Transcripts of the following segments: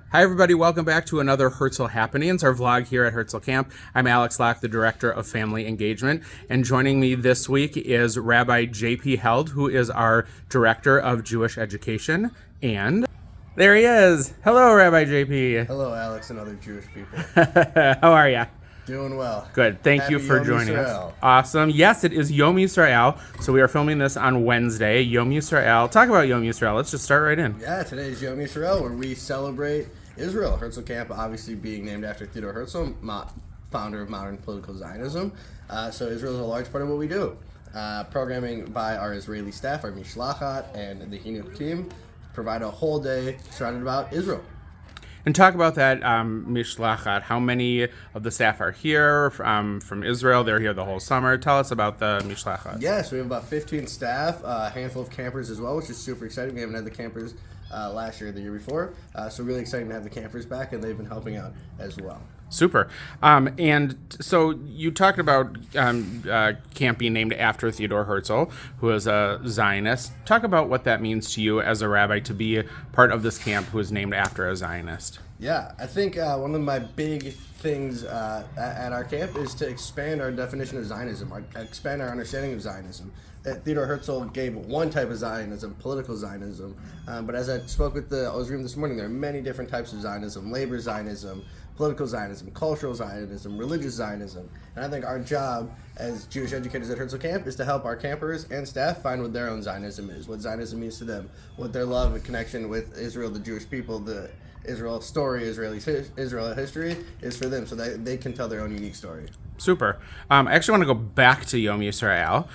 Hi, everybody. Welcome back to another Herzl Happenings, our vlog here at Herzl Camp. I'm Alex Locke, the Director of Family Engagement, and joining me this week is Rabbi J.P. Held, who is our Director of Jewish Education, and there he is. Hello, Rabbi J.P. Hello, Alex and other Jewish people. How are you? Doing well. Good. Thank you for Yom joining Yisrael. us. Awesome. Yes, it is Yom Yisrael. So we are filming this on Wednesday. Yom Yisrael. Talk about Yom Yisrael. Let's just start right in. Yeah, today is Yom Yisrael, where we celebrate Israel. Herzl Camp obviously being named after Theodor Herzl, founder of modern political Zionism. So Israel is a large part of what we do. Programming by our Israeli staff, our Mishlachat, and the Hinuk team provide a whole day surrounded about Israel. And talk about that Mishlachat. How many of the staff are here from Israel? They're here the whole summer. Tell us about the Mishlachat. Yes, we have about 15 staff, a handful of campers as well, which is super exciting. We haven't had the campers last year or the year before. So really exciting to have the campers back, and they've been helping out as well. Super. And so you talked about camp being named after Theodor Herzl, who is a Zionist. Talk about what that means to you as a rabbi to be part of this camp who is named after a Zionist. Yeah, I think one of my big things at our camp is to expand our definition of Zionism, expand our understanding of Zionism. Theodor Herzl gave one type of Zionism, political Zionism, but as I spoke with the Ozrim this morning, there are many different types of Zionism: labor Zionism, political Zionism, cultural Zionism, religious Zionism. And I think our job as Jewish educators at Herzl Camp is to help our campers and staff find what their own Zionism is, what Zionism means to them, what their love and connection with Israel, the Jewish people, the Israel story, Israel history is for them, so that they can tell their own unique story. Super. I actually want to go back to Yom Yisrael.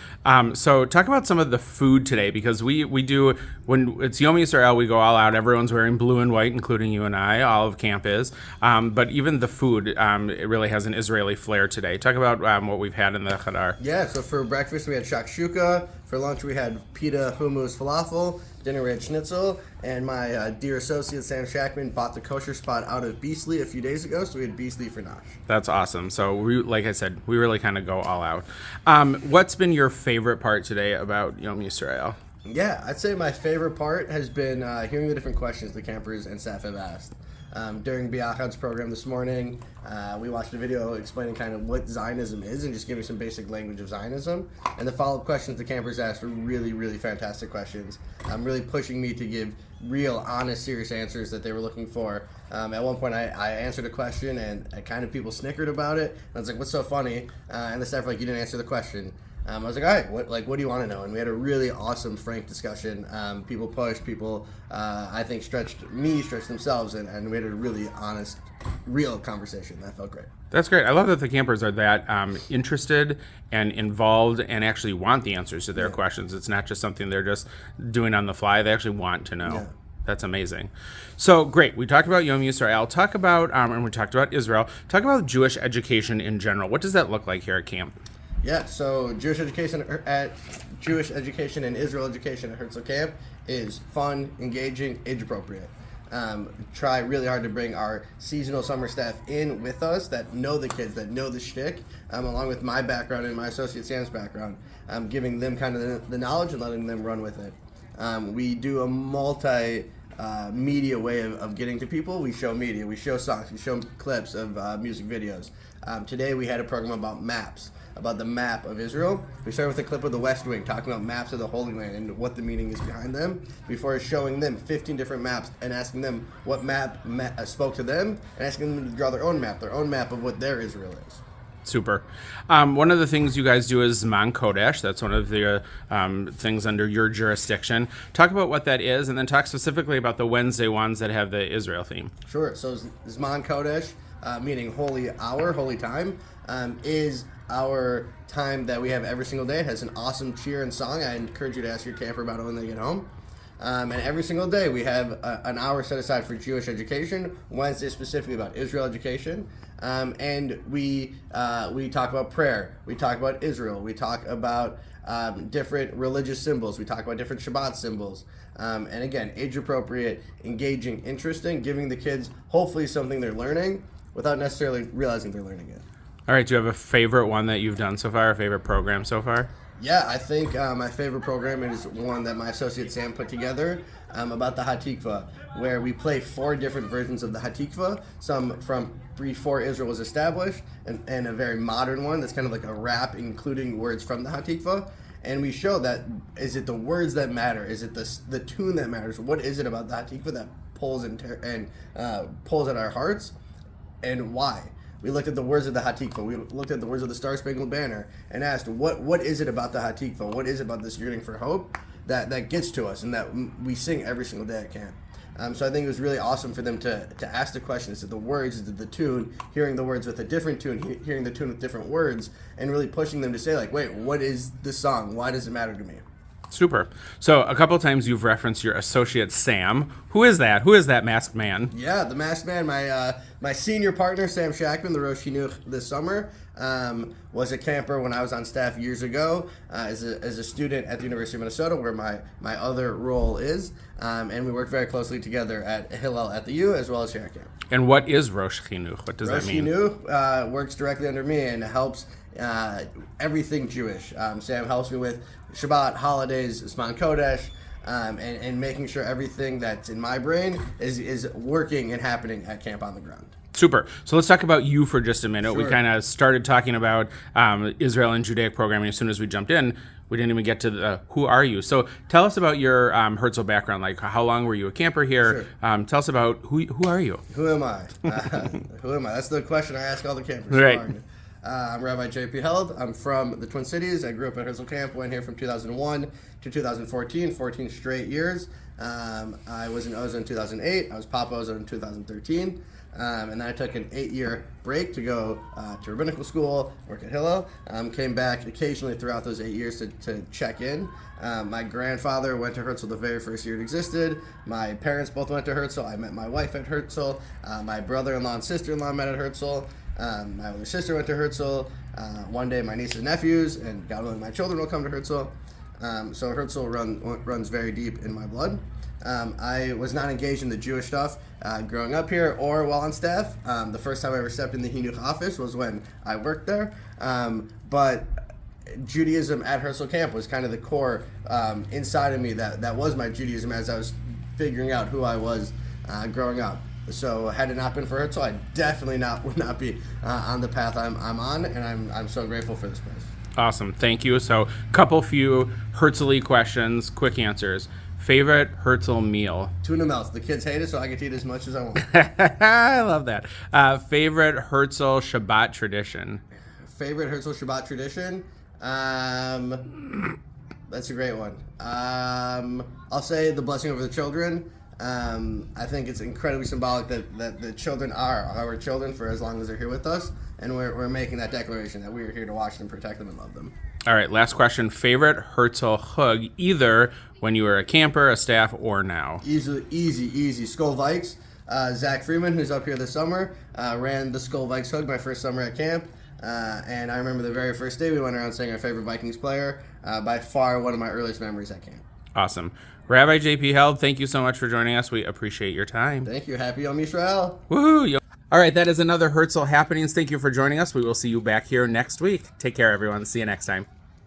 So talk about some of the food today, because we do, when it's Yom Yisrael, we go all out. Everyone's wearing blue and white, including you and I. All of camp is. But even the food, it really has an Israeli flair today. Talk about what we've had in the Chadar. Yeah, so for breakfast we had shakshuka. For lunch we had pita, hummus, falafel. Dinner we had schnitzel. And my dear associate Sam Shackman bought the kosher spot out of Beasley a few days ago, so we had Beasley for Nosh. That's awesome. So like I said, we really kind of go all out. What's been your favorite part today about Yom Yisrael? Yeah, I'd say my favorite part has been hearing the different questions the campers and staff have asked. During Biachad's program this morning, we watched a video explaining kind of what Zionism is and just giving some basic language of Zionism. And the follow-up questions the campers asked were really, really fantastic questions. Really pushing me to give real, honest, serious answers that they were looking for. At one point, I answered a question, and kind of people snickered about it. And I was like, "What's so funny?" And the staff were like, "You didn't answer the question." I was like, all right, what do you want to know? And we had a really awesome, frank discussion. People pushed, people, I think, stretched themselves, and we had a really honest, real conversation. That felt great. That's great. I love that the campers are that interested and involved and actually want the answers to their questions. It's not just something they're just doing on the fly. They actually want to know. Yeah. That's amazing. So great. We talked about Yom Yisrael. Talk about, and we talked about Israel. Talk about Jewish education in general. What does that look like here at camp? Yeah, so Jewish education and Israel education at Herzl Camp is fun, engaging, age appropriate. Try really hard to bring our seasonal summer staff in with us that know the kids, that know the shtick, along with my background and my associate Sam's background, giving them kind of the knowledge and letting them run with it. We do a media way of getting to people. We show media, we show songs, we show clips of music videos. Today we had a program about maps, about the map of Israel. We started with a clip of the West Wing talking about maps of the Holy Land and what the meaning is behind them, before showing them 15 different maps and asking them what map spoke to them, and asking them to draw their own map of what their Israel is. Super. One of the things you guys do is Zman Kodesh. That's one of the things under your jurisdiction. Talk about what that is, and then talk specifically about the Wednesday ones that have the Israel theme. Sure. So Zman Kodesh, meaning holy hour, holy time, is our time that we have every single day. It has an awesome cheer and song. I encourage you to ask your camper about it when they get home. And every single day we have an hour set aside for Jewish education. Wednesday specifically about Israel education. And we talk about prayer. We talk about Israel. We talk about different religious symbols. We talk about different Shabbat symbols. And again, age appropriate, engaging, interesting, giving the kids hopefully something they're learning without necessarily realizing they're learning it. All right. Do you have a favorite one that you've done so far, a favorite program so far? Yeah, I think my favorite program is one that my associate Sam put together about the Hatikva, where we play 4 different versions of the Hatikva, some from before Israel was established, and a very modern one that's kind of like a rap, including words from the Hatikva. And we show that, is it the words that matter? Is it the tune that matters? What is it about the Hatikva that pulls pulls at our hearts, and why? We looked at the words of the Hatikva. We looked at the words of the Star Spangled Banner and asked, what is it about the Hatikva? What is it about this yearning for hope that gets to us and that we sing every single day at camp? So I think it was really awesome for them to ask the question: is it the words? Is it the tune? Hearing the words with a different tune, hearing the tune with different words, and really pushing them to say, like, wait, what is this song? Why does it matter to me? Super. So a couple of times you've referenced your associate Sam. Who is that? Who is that masked man? Yeah, the masked man. My senior partner, Sam Shackman, the Rosh Chinuch this summer, was a camper when I was on staff years ago as a student at the University of Minnesota, where my other role is. And we worked very closely together at Hillel at the U as well as here at camp. And what is Rosh Chinuch? What does that mean? Rosh Chinuch works directly under me and helps everything Jewish. Sam helps me with Shabbat, holidays, Zman Kodesh, and making sure everything that's in my brain is working and happening at camp on the ground. Super. So let's talk about you for just a minute. Sure. We kind of started talking about Israel and Judaic programming as soon as we jumped in. We didn't even get to the who are you. So tell us about your Herzl background. Like, how long were you a camper here? Sure. Tell us about who are you? Who am I? Who am I? That's the question I ask all the campers. Right. I'm Rabbi J.P. Held. I'm from the Twin Cities. I grew up at Herzl Camp, went here from 2001 to 2014, 14 straight years. I was in Ozo in 2008. I was Papa Ozo in 2013. And then I took an 8-year break to go to rabbinical school, work at Hillel. Came back occasionally throughout those 8 years to check in. My grandfather went to Herzl the very first year it existed. My parents both went to Herzl. I met my wife at Herzl. My brother-in-law and sister-in-law met at Herzl. My older sister went to Herzl. One day my nieces and nephews, and God willing my children will come to Herzl. So Herzl runs very deep in my blood. I was not engaged in the Jewish stuff growing up here or while on staff. The first time I ever stepped in the Hinuch office was when I worked there. But Judaism at Herzl Camp was kind of the core inside of me that was my Judaism as I was figuring out who I was growing up. So had it not been for Herzl, I definitely would not be on the path I'm on, and I'm so grateful for this place. Awesome. Thank you. So few Herzl-y questions, quick answers. Favorite Herzl meal? Tuna melt. The kids hate it, so I get to eat as much as I want. I love that. Favorite Herzl Shabbat tradition? Favorite Herzl Shabbat tradition? That's a great one. I'll say the blessing over the children. I think it's incredibly symbolic that the children are our children for as long as they're here with us, and we're making that declaration that we are here to watch them, protect them, and love them. All right, last question. Favorite Herzl chug, either when you were a camper, a staff, or now? Easy. Skull Vikes. Zach Freeman, who's up here this summer, ran the Skull Vikes hug my first summer at camp. And I remember the very first day we went around saying our favorite Vikings player. By far one of my earliest memories at camp. Awesome. Rabbi J.P. Held, thank you so much for joining us. We appreciate your time. Thank you. Happy Yom Yisrael. Woohoo! All right, that is another Herzl Happenings. Thank you for joining us. We will see you back here next week. Take care, everyone. See you next time.